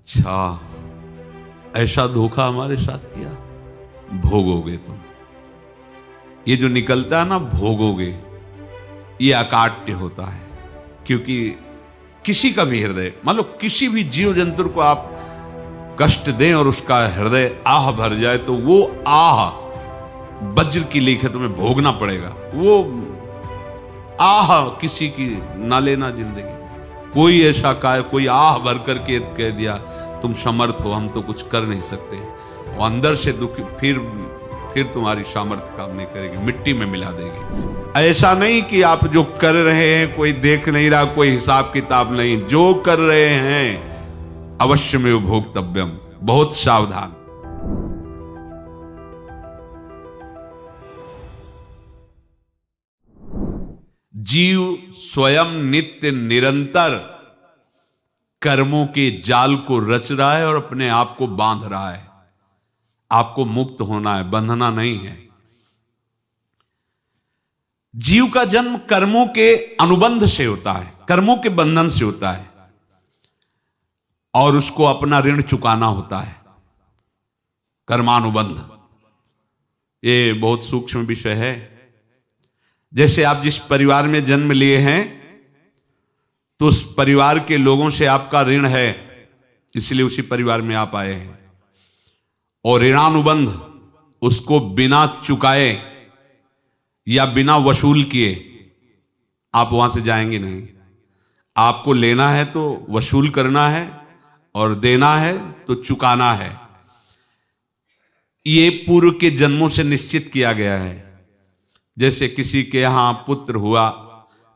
अच्छा, ऐसा धोखा हमारे साथ किया, भोगोगे तुम। ये जो निकलता है ना भोगोगे, ये अकाट्य होता है। क्योंकि किसी का भी हृदय, मान लो किसी भी जीव जंतु को आप कष्ट दें और उसका हृदय आह भर जाए, तो वो आह वज्र की लेख तुम्हें भोगना पड़ेगा। वो आह किसी की ना लेना जिंदगी। कोई ऐसा कोई आह भर करके कह दिया तुम समर्थ हो, हम तो कुछ कर नहीं सकते, वो अंदर से दुखी, फिर तुम्हारी सामर्थ्य काम नहीं करेगी, मिट्टी में मिला देगी। ऐसा नहीं कि आप जो कर रहे हैं कोई देख नहीं रहा, कोई हिसाब किताब नहीं, जो कर रहे हैं अवश्य में भोक्तव्यम, बहुत सावधान। जीव स्वयं नित्य निरंतर कर्मों के जाल को रच रहा है और अपने आप को बांध रहा है। आपको मुक्त होना है, बंधना नहीं है। जीव का जन्म कर्मों के अनुबंध से होता है, कर्मों के बंधन से होता है, और उसको अपना ऋण चुकाना होता है। कर्मानुबंध ये बहुत सूक्ष्म विषय है। जैसे आप जिस परिवार में जन्म लिए हैं, तो उस परिवार के लोगों से आपका ऋण है, इसलिए उसी परिवार में आप आए हैं। और ऋणानुबंध, उसको बिना चुकाए या बिना वसूल किए आप वहां से जाएंगे नहीं। आपको लेना है तो वसूल करना है, और देना है तो चुकाना है। ये पूर्व के जन्मों से निश्चित किया गया है। जैसे किसी के यहां पुत्र हुआ,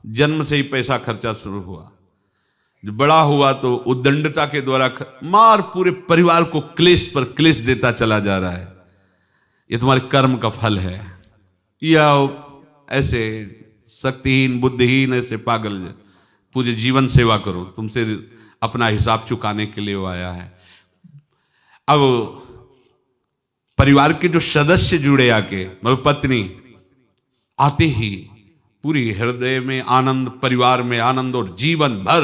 जन्म से ही पैसा खर्चा शुरू हुआ, जो बड़ा हुआ तो उद्दंडता के द्वारा मार पूरे परिवार को क्लेश पर क्लेश देता चला जा रहा है। ये तुम्हारे कर्म का फल है। या ऐसे शक्तिहीन बुद्धिहीन ऐसे पागल पूरे जीवन सेवा करो, तुमसे अपना हिसाब चुकाने के लिए वो आया है। अब परिवार के जो सदस्य जुड़े आके, मतलब पत्नी आते ही पूरी हृदय में आनंद, परिवार में आनंद, और जीवन भर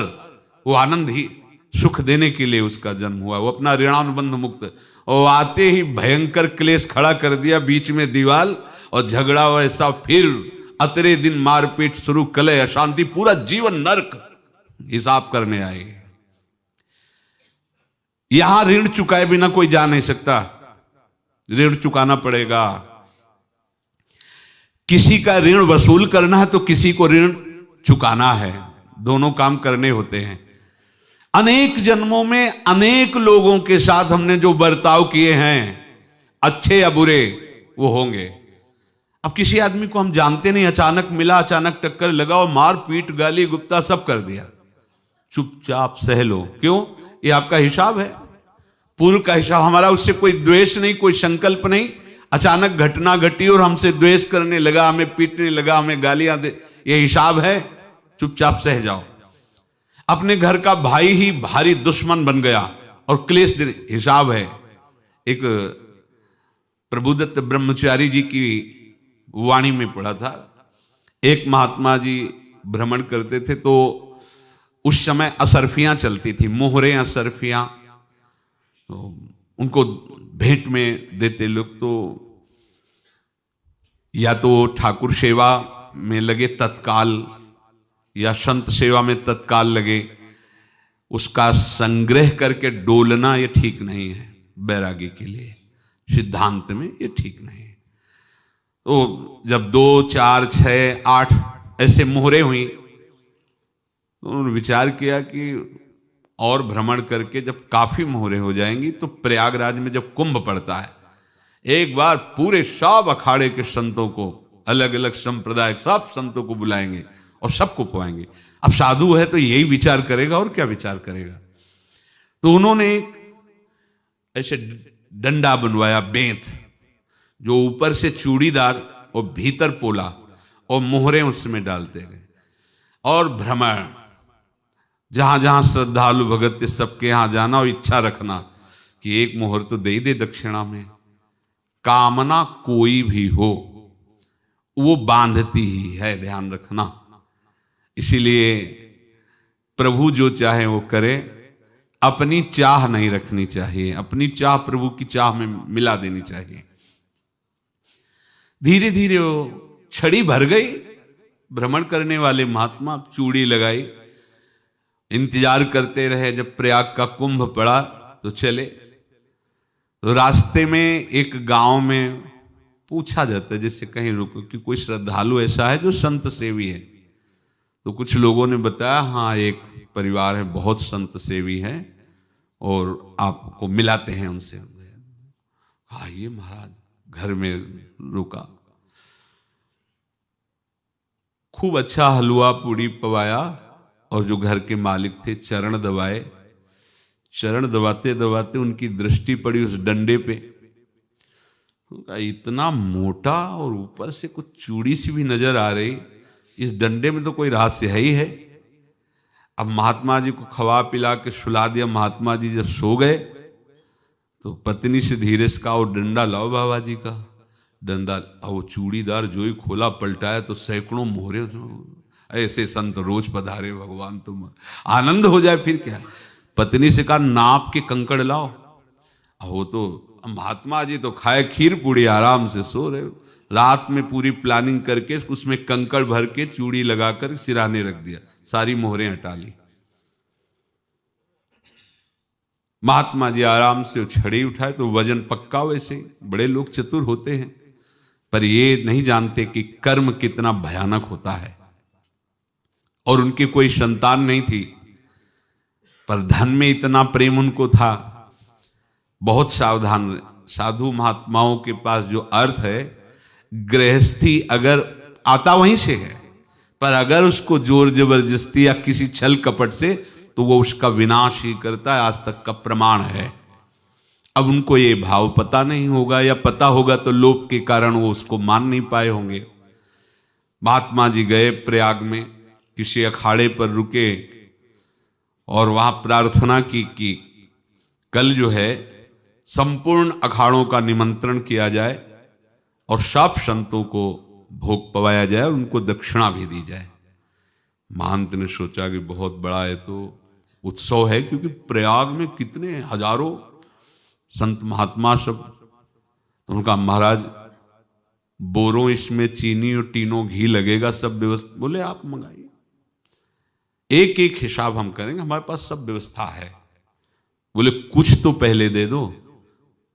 वो आनंद ही सुख देने के लिए उसका जन्म हुआ। वो अपना ऋणानुबंध मुक्त, और आते ही भयंकर क्लेश खड़ा कर दिया, बीच में दीवाल और झगड़ा वैसा, फिर अतरे दिन मारपीट शुरू, कलह अशांति, पूरा जीवन नरक हिसाब करने आए। यहां ऋण चुकाए बिना कोई जा नहीं सकता, ऋण चुकाना पड़ेगा। किसी का ऋण वसूल करना है तो किसी को ऋण चुकाना है, दोनों काम करने होते हैं। अनेक जन्मों में अनेक लोगों के साथ हमने जो बर्ताव किए हैं, अच्छे या बुरे, वो होंगे। अब किसी आदमी को हम जानते नहीं, अचानक मिला, अचानक टक्कर लगा और मार पीट गाली गुप्ता सब कर दिया, चुपचाप सह लो। क्यों? ये आपका हिसाब है, पूर्व का हिसाब। हमारा उससे कोई द्वेष नहीं, कोई संकल्प नहीं। अचानक घटना घटी और हमसे द्वेष करने लगा, हमें पीटने लगा, हमें गालियां दे, ये हिसाब है, चुपचाप सह जाओ। अपने घर का भाई ही भारी दुश्मन बन गया और क्लेश दे, हिसाब है। एक प्रभुदत्त ब्रह्मचारी जी की वाणी में पढ़ा था, एक महात्मा जी भ्रमण करते थे, तो उस समय असरफियां चलती थी, मोहरे असरफियां, तो उनको भेंट में देते लोग। तो या तो ठाकुर सेवा में लगे तत्काल, या संत सेवा में तत्काल लगे, उसका संग्रह करके डोलना ये ठीक नहीं है। बैरागी के लिए सिद्धांत में ये ठीक नहीं है। तो जब 2, 4, 6, 8 ऐसे मोहरे हुई, तो उन्होंने विचार किया कि और भ्रमण करके जब काफी मोहरे हो जाएंगी तो प्रयागराज में जब कुंभ पड़ता है, एक बार पूरे सब अखाड़े के संतों को, अलग अलग संप्रदाय सब संतों को बुलाएंगे और सबको पवाएंगे। अब साधु है तो यही विचार करेगा, और क्या विचार करेगा। तो उन्होंने ऐसे डंडा बनवाया, बेंत, जो ऊपर से चूड़ीदार और भीतर पोला, और मोहरे उसमें डालते गए। और भ्रमण, जहां जहां श्रद्धालु भगत थे सबके यहां जाना, और इच्छा रखना कि एक मोहर तो दे दे दक्षिणा में। कामना कोई भी हो वो बांधती ही है, ध्यान रखना। इसीलिए प्रभु जो चाहे वो करे, अपनी चाह नहीं रखनी चाहिए, अपनी चाह प्रभु की चाह में मिला देनी चाहिए। धीरे धीरे वो छड़ी भर गई। भ्रमण करने वाले महात्मा चूड़ी लगाई, इंतजार करते रहे। जब प्रयाग का कुंभ पड़ा तो चले। तो रास्ते में एक गांव में पूछा जाता है, जैसे कहीं रुको कि कोई श्रद्धालु ऐसा है जो संत सेवी है। तो कुछ लोगों ने बताया, हाँ एक परिवार है बहुत संत सेवी है और आपको मिलाते हैं उनसे। आइए महाराज, घर में रुका। खूब अच्छा हलवा पूड़ी पवाया और जो घर के मालिक थे चरण दबाए। चरण दबाते दबाते उनकी दृष्टि पड़ी उस डंडे पे। इतना मोटा और ऊपर से कुछ चूड़ी सी भी नजर आ रही, इस डंडे में तो कोई रहस्य है ही है। अब महात्मा जी को खवा पिला के सुला दिया। महात्मा जी जब सो गए तो पत्नी से धीरे से कहा, वो डंडा लाओ बाबा जी का डंडा। वो चूड़ीदार जो ही खोला पलटाया तो सैकड़ों मोहरे। ऐसे संत रोज पधारे भगवान, तुम आनंद हो जाए फिर क्या। पत्नी से कहा, नाप के कंकड़ लाओ। वो तो महात्मा जी तो खाए खीर पूड़ी, आराम से सो रहे। रात में पूरी प्लानिंग करके उसमें कंकड़ भर के चूड़ी लगाकर सिराने रख दिया, सारी मोहरें हटा ली। महात्मा जी आराम से छड़ी उठाए तो वजन पक्का। वैसे बड़े लोग चतुर होते हैं, पर ये नहीं जानते कि कर्म कितना भयानक होता है। और उनकी कोई संतान नहीं थी, पर धन में इतना प्रेम उनको था। बहुत सावधान। साधु महात्माओं के पास जो अर्थ है, गृहस्थी अगर आता वहीं से है, पर अगर उसको जोर जबरदस्ती या किसी छल कपट से, तो वो उसका विनाश ही करता है। आज तक का प्रमाण है। अब उनको ये भाव पता नहीं होगा, या पता होगा तो लोभ के कारण वो उसको मान नहीं पाए होंगे। महात्मा जी गए प्रयाग में, किसी अखाड़े पर रुके और वहां प्रार्थना की कि कल जो है संपूर्ण अखाड़ों का निमंत्रण किया जाए और सब संतों को भोग पवाया जाए और उनको दक्षिणा भी दी जाए। महंत ने सोचा कि बहुत बड़ा है तो उत्सव है, क्योंकि प्रयाग में कितने हजारों संत महात्मा सब। तो उनका महाराज बोरों इसमें चीनी और टीनों घी लगेगा, सब व्यवस्था। बोले आप मंगाइए, एक एक हिसाब हम करेंगे, हमारे पास सब व्यवस्था है। बोले कुछ तो पहले दे दो,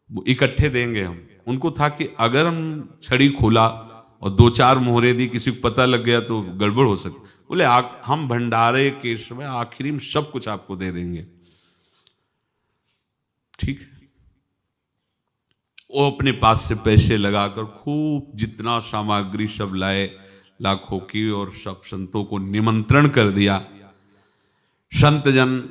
वो इकट्ठे देंगे हम। उनको था कि अगर हम छड़ी खोला और दो चार मोहरे दी, किसी को पता लग गया तो गड़बड़ हो सकती। बोले हम भंडारे के समय आखिरी में सब कुछ आपको दे देंगे। ठीक है। वो अपने पास से पैसे लगाकर खूब जितना सामग्री सब लाए, लाखों की, और सब संतों को निमंत्रण कर दिया। संत जन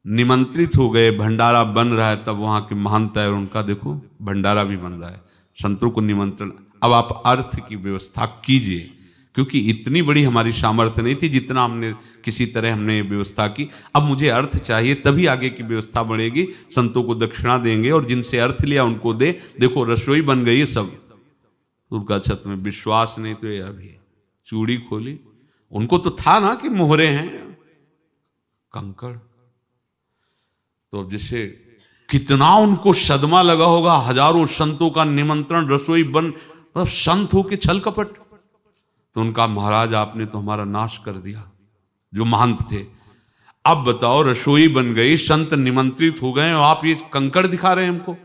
निमंत्रित हो गए, भंडारा बन रहा है। तब वहां के महंत है और उनका देखो भंडारा भी बन रहा है, संतों को निमंत्रण। अब आप अर्थ की व्यवस्था कीजिए, क्योंकि इतनी बड़ी हमारी सामर्थ्य नहीं थी जितना हमने किसी तरह हमने व्यवस्था की। अब मुझे अर्थ चाहिए, तभी आगे की व्यवस्था बढ़ेगी। संतों को दक्षिणा देंगे और जिनसे अर्थ लिया उनको दे। देखो रसोई बन गई है सब। उनका छत में विश्वास नहीं तो ये अभी चूड़ी खोली। उनको तो था ना कि मोहरे हैं, कंकड़। तो जैसे कितना उनको सदमा लगा होगा। हजारों संतों का निमंत्रण, रसोई बन, मतलब संत हो के छल कपट। तो उनका महाराज आपने तो हमारा नाश कर दिया, जो महंत थे। अब बताओ रसोई बन गई, संत निमंत्रित हो गए और आप ये कंकड़ दिखा रहे हैं हमको।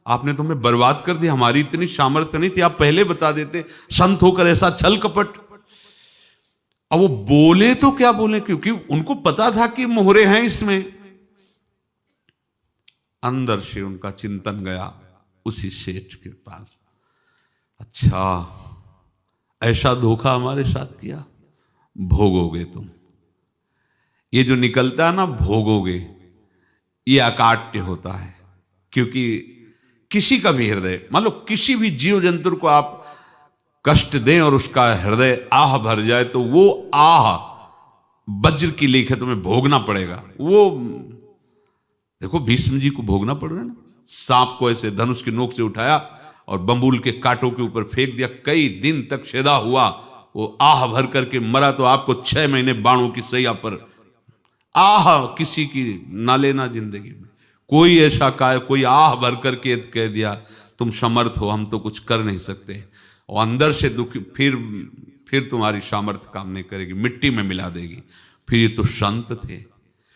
आपने तो हमें बर्बाद कर दिया, हमारी इतनी सामर्थ्य नहीं थी, आप पहले बता देते। संत होकर ऐसा छल कपट। अब वो बोले तो क्या बोले, क्योंकि उनको पता था कि मोहरे हैं इसमें। अंदर से उनका चिंतन गया उसी सेठ के पास, अच्छा ऐसा धोखा हमारे साथ किया, भोगोगे तुम। ये जो निकलता है ना भोगोगे, ये अकाट्य होता है। क्योंकि किसी का भी हृदय, मान लो किसी भी जीव जंतु को आप कष्ट दें और उसका हृदय आह भर जाए, तो वो आह वज्र की लेख है, तुम्हें भोगना पड़ेगा। वो देखो भीष्म जी को भोगना पड़ रहा है ना। सांप को ऐसे धनुष की नोक से उठाया और बंबूल के कांटों के ऊपर फेंक दिया, कई दिन तक शेदा हुआ, वो आह भर करके मरा। तो आपको 6 महीने बाणों की सैया पर आह किसी की ना लेना जिंदगी में। कोई ऐसा कोई आह भर करके कह दिया तुम समर्थ हो, हम तो कुछ कर नहीं सकते, और अंदर से दुखी, फिर तुम्हारी सामर्थ्य काम नहीं करेगी, मिट्टी में मिला देगी। फिर ये तो संत थे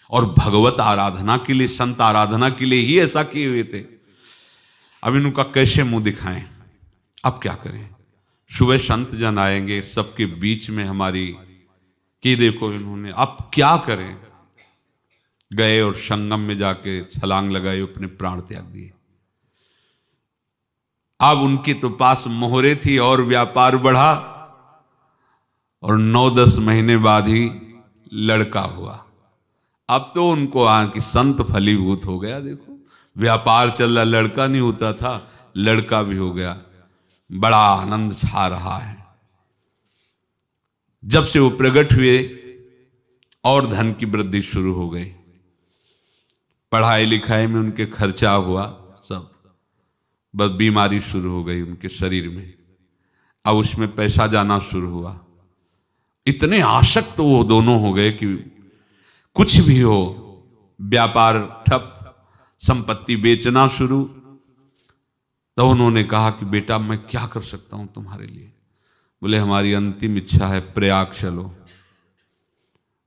और भगवत आराधना के लिए, संत आराधना के लिए ही ऐसा किए हुए थे। अब इनका कैसे मुंह दिखाएं, अब क्या करें। सुबह संत जन आएंगे, सबके बीच में हमारी कि देखो इन्होंने, अब क्या करें। गए और संगम में जाके छलांग लगाई, अपने प्राण त्याग दिए। अब उनके तो पास मोहरे थी और व्यापार बढ़ा, और 9-10 महीने बाद ही लड़का हुआ। अब तो उनको कि संत फलीभूत हो गया। देखो व्यापार चल रहा, लड़का नहीं होता था, लड़का भी हो गया, बड़ा आनंद छा रहा है। जब से वो प्रकट हुए और धन की वृद्धि शुरू हो गई, पढ़ाई लिखाई में उनके खर्चा हुआ सब, बस बीमारी शुरू हो गई उनके शरीर में। अब उसमें पैसा जाना शुरू हुआ। इतने आसक्त तो वो दोनों हो गए कि कुछ भी हो, व्यापार ठप, संपत्ति बेचना शुरू। तो उन्होंने कहा कि बेटा मैं क्या कर सकता हूं तुम्हारे लिए। बोले हमारी अंतिम इच्छा है प्रयाग चलो,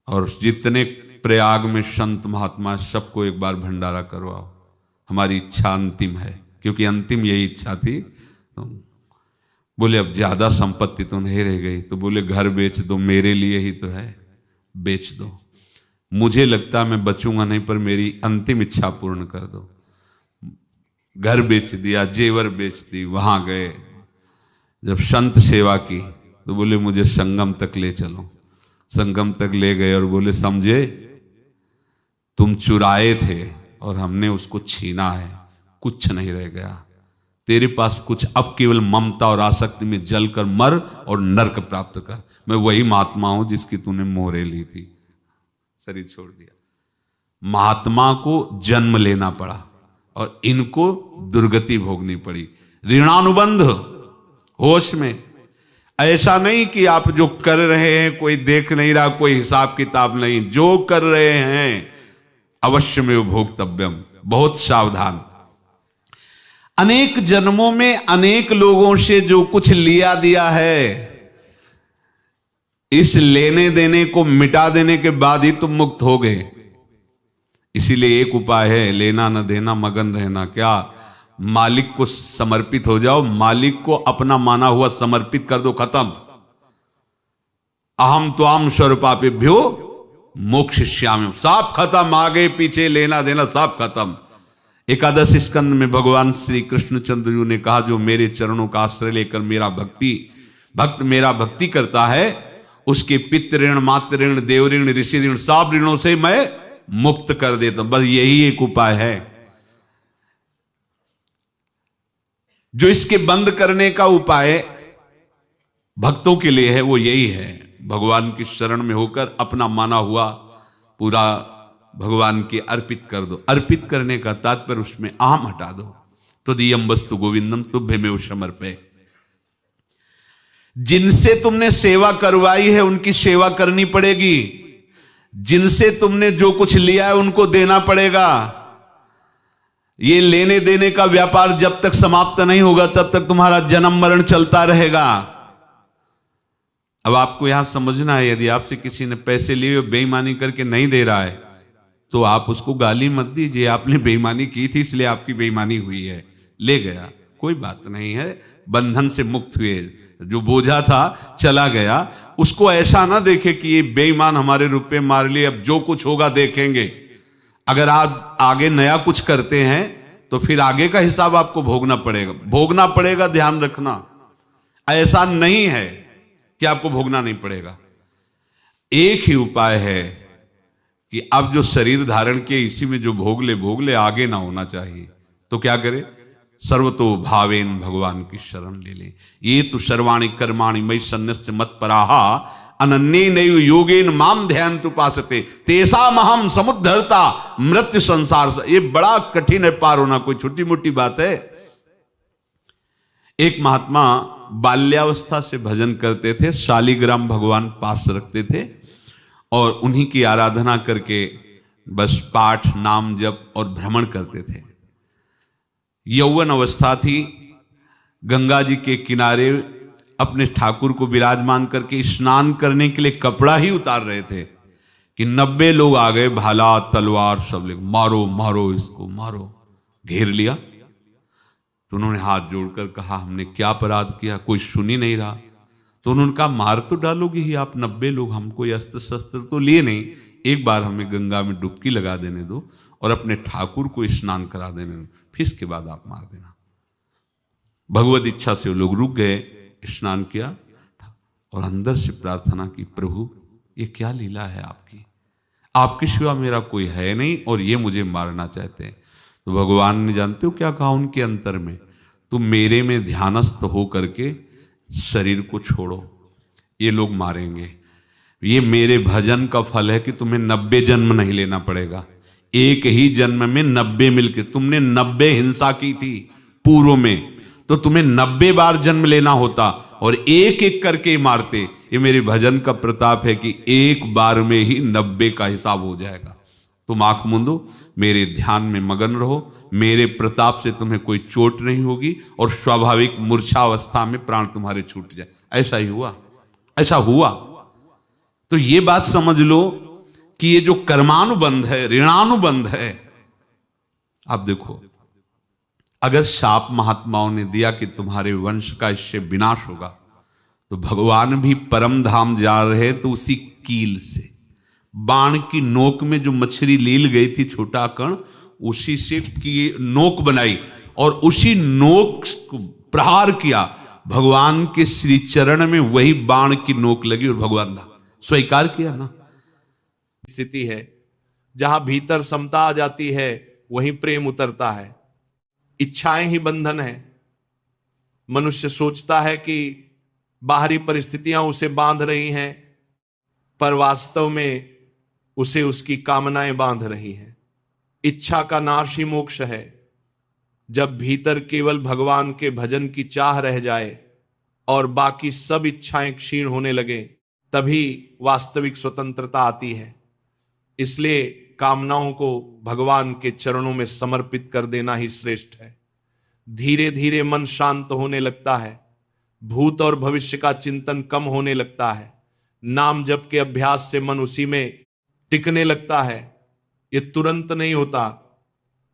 और जितने प्रयाग में संत महात्मा सबको एक बार भंडारा करवाओ, हमारी इच्छा अंतिम है, क्योंकि अंतिम यही इच्छा थी। बोले अब ज्यादा संपत्ति तो नहीं रह गई, तो बोले घर बेच दो, मेरे लिए ही तो है, बेच दो। मुझे लगता मैं बचूंगा नहीं, पर मेरी अंतिम इच्छा पूर्ण कर दो। घर बेच दिया, जेवर बेच दी। वहां गए, जब संत सेवा की तो बोले मुझे संगम तक ले चलो। संगम तक ले गए और बोले समझे तुम चुराए थे और हमने उसको छीना है, कुछ नहीं रह गया तेरे पास कुछ, अब केवल ममता और आसक्ति में जल कर मर और नरक प्राप्त कर। मैं वही महात्मा हूं जिसकी तूने मोहरे ली थी, शरीर छोड़ दिया। महात्मा को जन्म लेना पड़ा और इनको दुर्गति भोगनी पड़ी। ऋणानुबंध होश में, ऐसा नहीं कि आप जो कर रहे हैं कोई देख नहीं रहा, कोई हिसाब किताब नहीं, जो कर रहे हैं अवश्य में भोक्तव्यम, बहुत सावधान। अनेक जन्मों में अनेक लोगों से जो कुछ लिया दिया है, इस लेने देने को मिटा देने के बाद ही तुम मुक्त हो गए। इसीलिए एक उपाय है, लेना न देना मगन रहना। क्या? मालिक को समर्पित हो जाओ, मालिक को अपना माना हुआ समर्पित कर दो, खत्म। अहम त्वाम स्वरूपापेभ्यो मोक्षयिष्यामि, सब खत्म। आगे पीछे लेना देना सब खत्म। एकादश स्कंद में भगवान श्री कृष्णचंद्र जी ने कहा, जो मेरे चरणों का आश्रय लेकर भक्त मेरा भक्ति करता है, उसके पितृ ऋण, मातृ ऋण, देव ऋण, ऋषि ऋण, सब ऋणों से मैं मुक्त कर देता हूं। बस यही एक उपाय है जो इसके बंद करने का उपाय भक्तों के लिए है, वो यही है, भगवान की शरण में होकर अपना माना हुआ पूरा भगवान के अर्पित कर दो। अर्पित करने का तात्पर्य उसमें अहम हटा दो। तो दियम वस्तु गोविंदम तुभ्यमेव समर्पये। जिनसे तुमने सेवा करवाई है उनकी सेवा करनी पड़ेगी, जिनसे तुमने जो कुछ लिया है उनको देना पड़ेगा। ये लेने देने का व्यापार जब तक समाप्त नहीं होगा तब तक तुम्हारा जन्म मरण चलता रहेगा। अब आपको यहां समझना है, यदि आपसे किसी ने पैसे लिए बेईमानी करके नहीं दे रहा है तो आप उसको गाली मत दीजिए, आपने बेईमानी की थी इसलिए आपकी बेईमानी हुई है, ले गया, कोई बात नहीं है, बंधन से मुक्त हुए, जो बोझा था चला गया। उसको ऐसा ना देखे कि ये बेईमान हमारे रुपए मार लिए, अब जो कुछ होगा देखेंगे। अगर आप आगे नया कुछ करते हैं तो फिर आगे का हिसाब आपको भोगना पड़ेगा, ध्यान रखना। ऐसा नहीं है कि आपको भोगना नहीं पड़ेगा। एक ही उपाय है कि अब जो शरीर धारण किए इसी में जो भोग ले, आगे ना होना चाहिए। तो क्या करे? सर्वतो भावेन भगवान की शरण ले ले। ये तो सर्वाणि कर्माणि मयि सन्न्यस्य मत्पराहा अनन्येनैव योगेन माम ध्यायन्तु उपासते तेषामहं समुद्धर्ता मृत्यु संसार से। ये बड़ा कठिन है पार होना, कोई छोटी मोटी बात है। एक महात्मा बाल्यावस्था से भजन करते थे, शालिग्राम भगवान पास रखते थे और उन्हीं की आराधना करके बस पाठ नाम जप और भ्रमण करते थे। यौवन अवस्था थी, गंगा जी के किनारे अपने ठाकुर को विराजमान करके स्नान करने के लिए कपड़ा ही उतार रहे थे कि 90 लोग आ गए, भाला तलवार सब ले, मारो मारो इसको मारो, घेर लिया। तो उन्होंने हाथ जोड़कर कहा हमने क्या अपराध किया, कोई सुन ही नहीं रहा। तो उन्होंने कहा मार तो डालोगे ही आप 90 लोग, हम कोई अस्त्र शस्त्र तो लिए नहीं, एक बार हमें गंगा में डुबकी लगा देने दो और अपने ठाकुर को स्नान करा देने दो, फिर इसके बाद आप मार देना। भगवत इच्छा से वो लोग रुक गए, स्नान किया और अंदर से प्रार्थना की, प्रभु ये क्या लीला है आपकी, आपके सिवा मेरा कोई है नहीं और ये मुझे मारना चाहते हैं। तो भगवान ने जानते हो क्या कहा उनके अंतर में, तुम मेरे में ध्यानस्थ हो करके शरीर को छोड़ो, ये लोग मारेंगे, ये मेरे भजन का फल है कि तुम्हें 90 जन्म नहीं लेना पड़ेगा, एक ही जन्म में 90 मिलके, तुमने 90 हिंसा की थी पूर्व में, तो तुम्हें 90 बार जन्म लेना होता और एक एक करके मारते। ये मेरे भजन का प्रताप है कि एक बार में ही 90 का हिसाब हो जाएगा। तुम आंख मूंदो, मेरे ध्यान में मगन रहो, मेरे प्रताप से तुम्हें कोई चोट नहीं होगी और स्वाभाविक मूर्छावस्था में प्राण तुम्हारे छूट जाए। ऐसा ही हुआ, ऐसा हुआ। तो ये बात समझ लो कि ये जो कर्मानुबंध है, ऋणानुबंध है। अब देखो, अगर शाप महात्माओं ने दिया कि तुम्हारे वंश का इससे विनाश होगा, तो भगवान भी परम धाम जा रहे तो उसी कील से, बाण की नोक में जो मछली लील गई थी छोटा कण, उसी से की नोक बनाई और उसी नोक को प्रहार किया, भगवान के श्री चरण में वही बाण की नोक लगी और भगवान ने स्वीकार किया ना। स्थिति है जहां भीतर समता आ जाती है, वहीं प्रेम उतरता है। इच्छाएं ही बंधन है। मनुष्य सोचता है कि बाहरी परिस्थितियां उसे बांध रही हैं, पर वास्तव में उसे उसकी कामनाएं बांध रही हैं। इच्छा का नाश ही मोक्ष है। जब भीतर केवल भगवान के भजन की चाह रह जाए और बाकी सब इच्छाएं क्षीण होने लगे, तभी वास्तविक स्वतंत्रता आती है। इसलिए कामनाओं को भगवान के चरणों में समर्पित कर देना ही श्रेष्ठ है। धीरे धीरे मन शांत होने लगता है, भूत और भविष्य का चिंतन कम होने लगता है, नाम जप के अभ्यास से मन उसी में टिकने लगता है। ये तुरंत नहीं होता,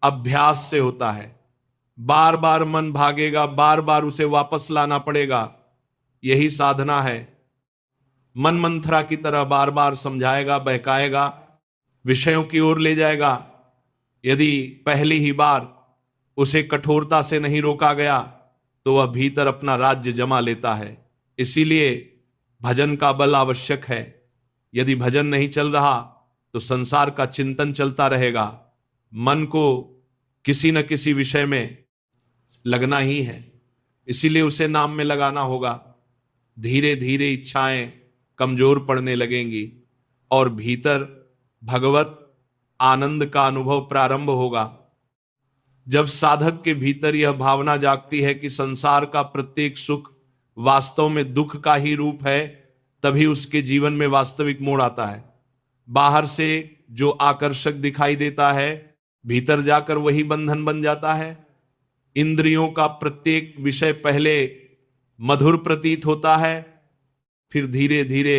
अभ्यास से होता है। बार बार मन भागेगा, बार बार उसे वापस लाना पड़ेगा, यही साधना है। मन मंथरा की तरह बार बार समझाएगा, बहकाएगा, विषयों की ओर ले जाएगा। यदि पहली ही बार उसे कठोरता से नहीं रोका गया तो वह भीतर अपना राज्य जमा लेता है। इसीलिए भजन का बल आवश्यक है। यदि भजन नहीं चल रहा तो संसार का चिंतन चलता रहेगा। मन को किसी न किसी विषय में लगना ही है, इसीलिए उसे नाम में लगाना होगा। धीरे धीरे इच्छाएं कमजोर पड़ने लगेंगी और भीतर भगवत आनंद का अनुभव प्रारंभ होगा। जब साधक के भीतर यह भावना जागती है कि संसार का प्रत्येक सुख वास्तव में दुख का ही रूप है, तभी उसके जीवन में वास्तविक मोड़ आता है। बाहर से जो आकर्षक दिखाई देता है, भीतर जाकर वही बंधन बन जाता है। इंद्रियों का प्रत्येक विषय पहले मधुर प्रतीत होता है, फिर धीरे धीरे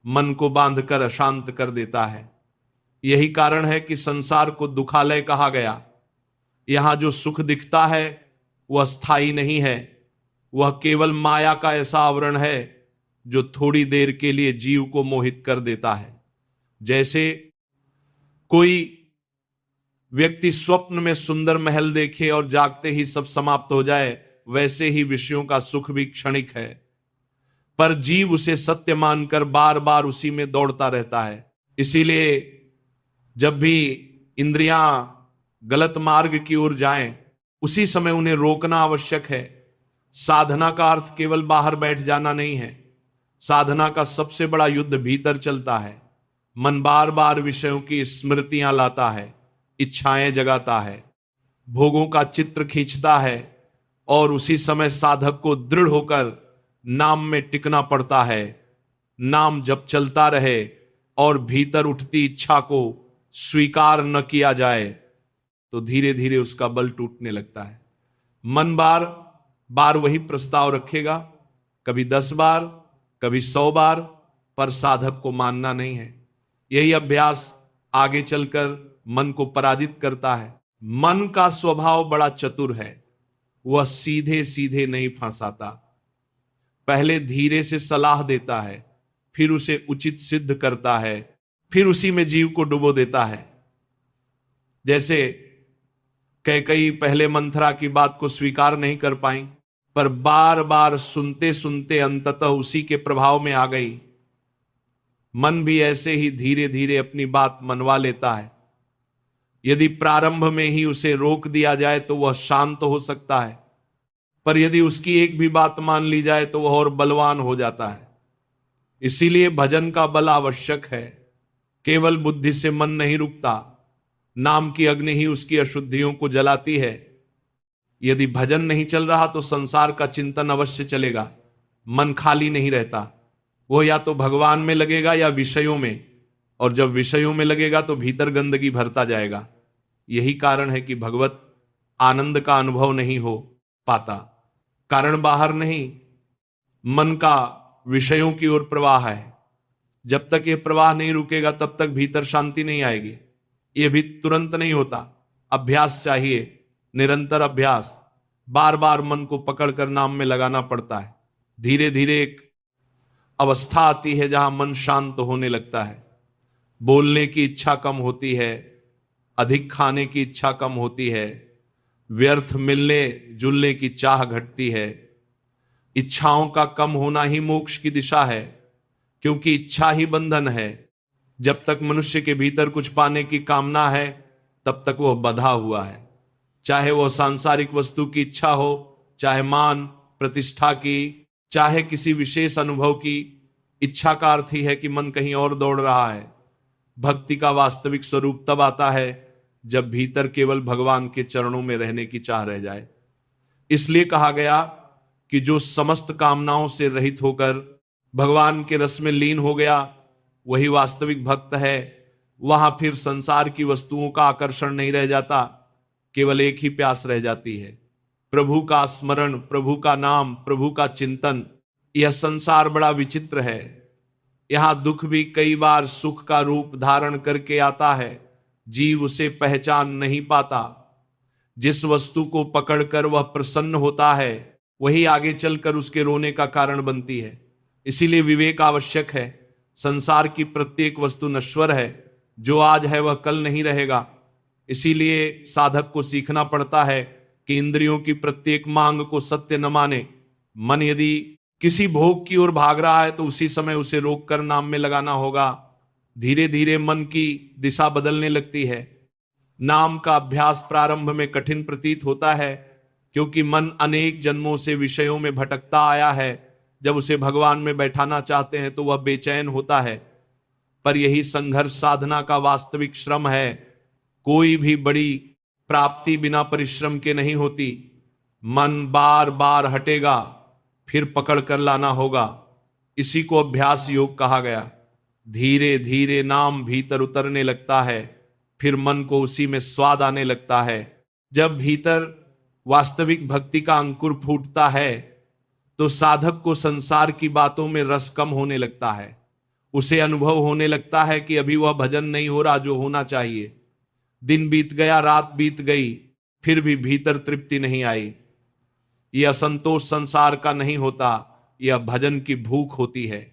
मन को बांधकर अशांत कर देता है। यही कारण है कि संसार को दुखालय कहा गया। यहां जो सुख दिखता है वह स्थायी नहीं है, वह केवल माया का ऐसा आवरण है जो थोड़ी देर के लिए जीव को मोहित कर देता है। जैसे कोई व्यक्ति स्वप्न में सुंदर महल देखे और जागते ही सब समाप्त हो जाए, वैसे ही विषयों का सुख भी क्षणिक है, पर जीव उसे सत्य मानकर बार बार उसी में दौड़ता रहता है। इसीलिए जब भी इंद्रियां गलत मार्ग की ओर जाएं, उसी समय उन्हें रोकना आवश्यक है। साधना का अर्थ केवल बाहर बैठ जाना नहीं है। साधना का सबसे बड़ा युद्ध भीतर चलता है। मन बार बार विषयों की स्मृतियां लाता है, इच्छाएं जगाता है, भोगों का चित्र खींचता है और उसी समय साधक को दृढ़ होकर नाम में टिकना पड़ता है। नाम जब चलता रहे और भीतर उठती इच्छा को स्वीकार न किया जाए तो धीरे धीरे उसका बल टूटने लगता है। मन बार बार वही प्रस्ताव रखेगा, कभी 10 बार, कभी 100 बार, पर साधक को मानना नहीं है। यही अभ्यास आगे चलकर मन को पराजित करता है। मन का स्वभाव बड़ा चतुर है, वह सीधे सीधे नहीं फंसाता, पहले धीरे से सलाह देता है, फिर उसे उचित सिद्ध करता है, फिर उसी में जीव को डुबो देता है। जैसे कैकेयी पहले मंथरा की बात को स्वीकार नहीं कर पाई, पर बार बार सुनते सुनते अंततः उसी के प्रभाव में आ गई। मन भी ऐसे ही धीरे धीरे अपनी बात मनवा लेता है। यदि प्रारंभ में ही उसे रोक दिया जाए तो वह शांत हो सकता है, पर यदि उसकी एक भी बात मान ली जाए तो वह और बलवान हो जाता है। इसीलिए भजन का बल आवश्यक है। केवल बुद्धि से मन नहीं रुकता, नाम की अग्नि ही उसकी अशुद्धियों को जलाती है। यदि भजन नहीं चल रहा तो संसार का चिंतन अवश्य चलेगा, मन खाली नहीं रहता। वो या तो भगवान में लगेगा या विषयों में, और जब विषयों में लगेगा तो भीतर गंदगी भरता जाएगा। यही कारण है कि भगवत आनंद का अनुभव नहीं हो पाता। कारण बाहर नहीं, मन का विषयों की ओर प्रवाह है। जब तक यह प्रवाह नहीं रुकेगा तब तक भीतर शांति नहीं आएगी। यह भी तुरंत नहीं होता, अभ्यास चाहिए, निरंतर अभ्यास। बार बार मन को पकड़कर नाम में लगाना पड़ता है। धीरे धीरे एक अवस्था आती है जहां मन शांत होने लगता है। बोलने की इच्छा कम होती है, अधिक खाने की इच्छा कम होती है, व्यर्थ मिलने जुलने की चाह घटती है। इच्छाओं का कम होना ही मोक्ष की दिशा है, क्योंकि इच्छा ही बंधन है। जब तक मनुष्य के भीतर कुछ पाने की कामना है तब तक वह बंधा हुआ है। चाहे वह सांसारिक वस्तु की इच्छा हो, चाहे मान प्रतिष्ठा की, चाहे किसी विशेष अनुभव की। इच्छा का अर्थ ही है कि मन कहीं और दौड़ रहा है। भक्ति का वास्तविक स्वरूप तब आता है जब भीतर केवल भगवान के चरणों में रहने की चाह रह जाए। इसलिए कहा गया कि जो समस्त कामनाओं से रहित होकर भगवान के रस में लीन हो गया वही वास्तविक भक्त है। वहां फिर संसार की वस्तुओं का आकर्षण नहीं रह जाता, केवल एक ही प्यास रह जाती है, प्रभु का स्मरण, प्रभु का नाम, प्रभु का चिंतन। यह संसार बड़ा विचित्र है। यहां दुख भी कई बार सुख का रूप धारण करके आता है, जीव उसे पहचान नहीं पाता। जिस वस्तु को पकड़कर वह प्रसन्न होता है वही आगे चलकर उसके रोने का कारण बनती है। इसीलिए विवेक आवश्यक है। संसार की प्रत्येक वस्तु नश्वर है, जो आज है वह कल नहीं रहेगा। इसीलिए साधक को सीखना पड़ता है कि इंद्रियों की प्रत्येक मांग को सत्य न माने। मन यदि किसी भोग की ओर भाग रहा है तो उसी समय उसे रोककर नाम में लगाना होगा। धीरे धीरे मन की दिशा बदलने लगती है। नाम का अभ्यास प्रारंभ में कठिन प्रतीत होता है, क्योंकि मन अनेक जन्मों से विषयों में भटकता आया है। जब उसे भगवान में बैठाना चाहते हैं तो वह बेचैन होता है। पर यही संघर्ष साधना का वास्तविक श्रम है। कोई भी बड़ी प्राप्ति बिना परिश्रम के नहीं होती। मन बार बार हटेगा, फिर पकड़ कर लाना होगा। इसी को अभ्यास योग कहा गया। धीरे धीरे नाम भीतर उतरने लगता है, फिर मन को उसी में स्वाद आने लगता है। जब भीतर वास्तविक भक्ति का अंकुर फूटता है तो साधक को संसार की बातों में रस कम होने लगता है। उसे अनुभव होने लगता है कि अभी वह भजन नहीं हो रहा जो होना चाहिए। दिन बीत गया, रात बीत गई, फिर भी भीतर तृप्ति नहीं आई। यह असंतोष संसार का नहीं होता, यह भजन की भूख होती है।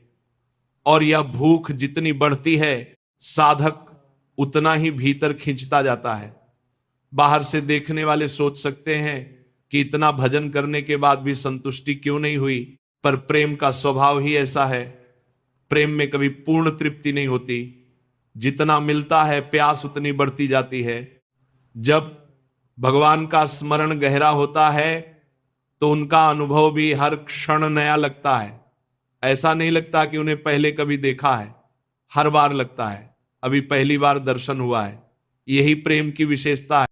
और यह भूख जितनी बढ़ती है साधक उतना ही भीतर खींचता जाता है। बाहर से देखने वाले सोच सकते हैं कि इतना भजन करने के बाद भी संतुष्टि क्यों नहीं हुई, पर प्रेम का स्वभाव ही ऐसा है। प्रेम में कभी पूर्ण तृप्ति नहीं होती। जितना मिलता है प्यास उतनी बढ़ती जाती है। जब भगवान का स्मरण गहरा होता है तो उनका अनुभव भी हर क्षण नया लगता है। ऐसा नहीं लगता कि उन्हें पहले कभी देखा है, हर बार लगता है अभी पहली बार दर्शन हुआ है। यही प्रेम की विशेषता है।